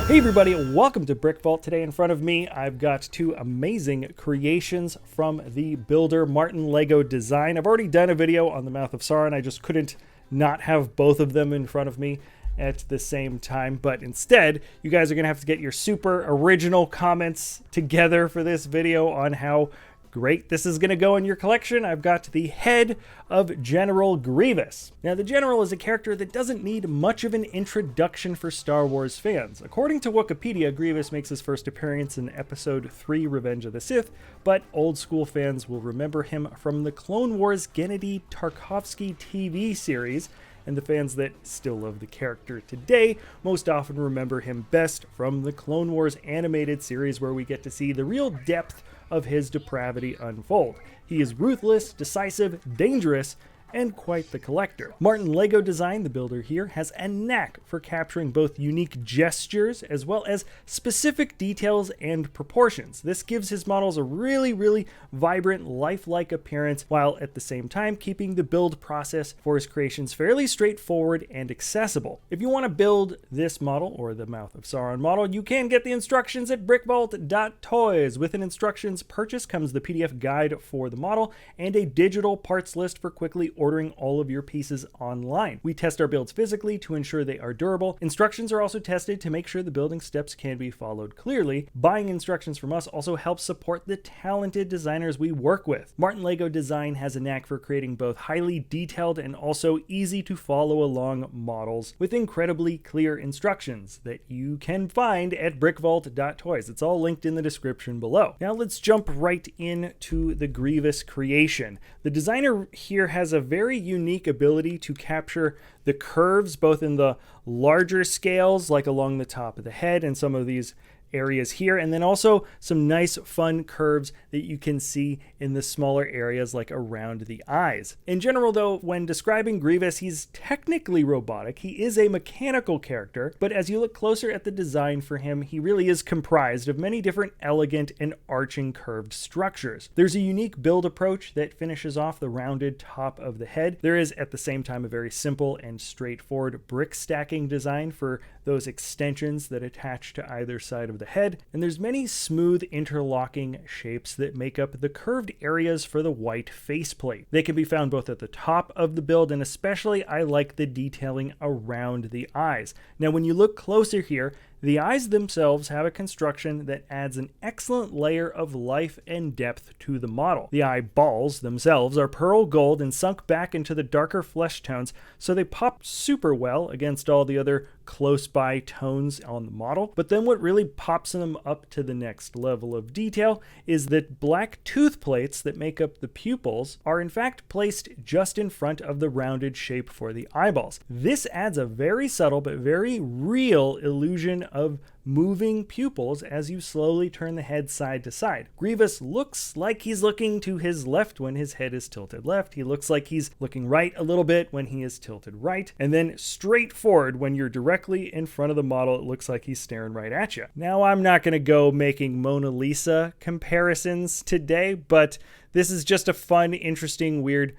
Hey everybody, welcome to BrickVault. Today in front of me, I've got two amazing creations from the builder Martin Lego Design. I've already done a video on the Mouth of Sauron. I just couldn't not have both of them in front of me at the same time, but instead, you guys are gonna have to get your super original comments together for this video on how great this is going to go in your collection. I've got the head of General Grievous. Now, the General is a character that doesn't need much of an introduction for Star Wars fans. According to Wikipedia, Grievous makes his first appearance in Episode 3, Revenge of the Sith, but old school fans will remember him from the Clone Wars Gennady Tartakovsky TV series, and the fans that still love the character today most often remember him best from the Clone Wars animated series, where we get to see the real depth of his depravity unfold. He is ruthless, decisive, dangerous, and quite the collector. Martin Lego Design, the builder here, has a knack for capturing both unique gestures as well as specific details and proportions. This gives his models a really vibrant, lifelike appearance, while at the same time keeping the build process for his creations fairly straightforward and accessible. If you want to build this model, or the Mouth of Sauron model, you can get the instructions at BrickVault.toys. With an instructions purchase comes the PDF guide for the model and a digital parts list for quickly ordering all of your pieces online. We test our builds physically to ensure they are durable. Instructions are also tested to make sure the building steps can be followed clearly. Buying instructions from us also helps support the talented designers we work with. Martin Lego Design has a knack for creating both highly detailed and also easy to follow along models with incredibly clear instructions that you can find at BrickVault.toys. It's all linked in the description below. Now let's jump right into the Grievous creation. The designer here has a very unique ability to capture the curves both in the larger scales, like along the top of the head and some of these areas here, and then also some nice fun curves that you can see in the smaller areas like around the eyes. In general though, when describing Grievous, he's technically robotic. He is a mechanical character, but as you look closer at the design for him, he really is comprised of many different elegant and arching curved structures. There's a unique build approach that finishes off the rounded top of the head. There is at the same time a very simple and straightforward brick stacking design for those extensions that attach to either side of the head, and there's many smooth interlocking shapes that make up the curved areas for the white faceplate. They can be found both at the top of the build, and especially I like the detailing around the eyes. Now when you look closer here, the eyes themselves have a construction that adds an excellent layer of life and depth to the model. The eyeballs themselves are pearl gold and sunk back into the darker flesh tones, so they pop super well against all the other close by tones on the model. But then what really pops them up to the next level of detail is that black tooth plates that make up the pupils are in fact placed just in front of the rounded shape for the eyeballs. This adds a very subtle but very real illusion of moving pupils as you slowly turn the head side to side. Grievous looks like he's looking to his left when his head is tilted left. He looks like he's looking right a little bit when he is tilted right. And then straight forward when you're directly in front of the model, it looks like he's staring right at you. Now, I'm not going to go making Mona Lisa comparisons today, but this is just a fun, interesting, weird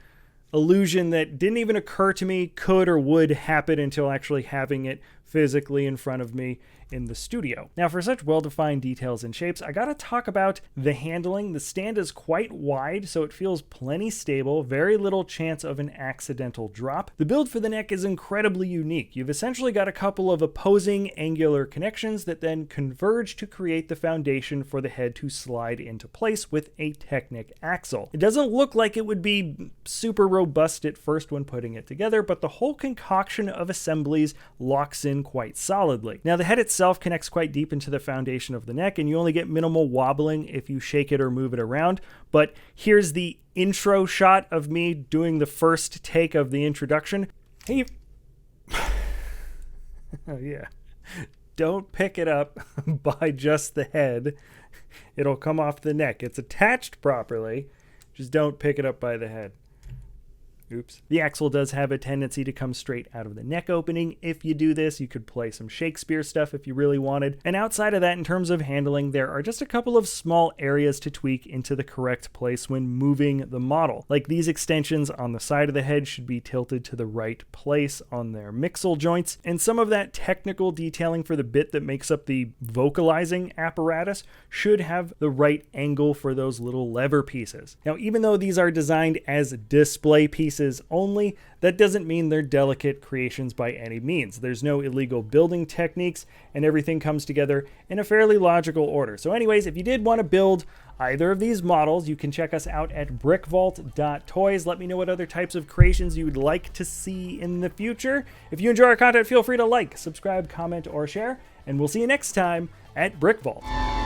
illusion that didn't even occur to me could or would happen until actually having it physically in front of me in the studio. Now, for such well-defined details and shapes, I gotta talk about the handling. The stand is quite wide, so it feels plenty stable, very little chance of an accidental drop. The build for the neck is incredibly unique. You've essentially got a couple of opposing angular connections that then converge to create the foundation for the head to slide into place with a Technic axle. It doesn't look like it would be super robust at first when putting it together, but the whole concoction of assemblies locks in quite solidly. Now, the head itself connects quite deep into the foundation of the neck, and you only get minimal wobbling if you shake it or move it around. But here's the intro shot of me doing the first take of the introduction. Hey, oh yeah, don't pick it up by just the head. It'll come off the neck. It's attached properly. Just don't pick it up by the head. Oops. The axle does have a tendency to come straight out of the neck opening. If you do this, you could play some Shakespeare stuff if you really wanted. And outside of that, in terms of handling, there are just a couple of small areas to tweak into the correct place when moving the model. Like these extensions on the side of the head should be tilted to the right place on their mixel joints. And some of that technical detailing for the bit that makes up the vocalizing apparatus should have the right angle for those little lever pieces. Now, even though these are designed as display pieces only, that doesn't mean they're delicate creations by any means. There's no illegal building techniques, and everything comes together in a fairly logical order. So anyways, if you did want to build either of these models, you can check us out at BrickVault.toys. Let me know what other types of creations you would like to see in the future. If you enjoy our content, feel free to like, subscribe, comment, or share, and we'll see you next time at BrickVault.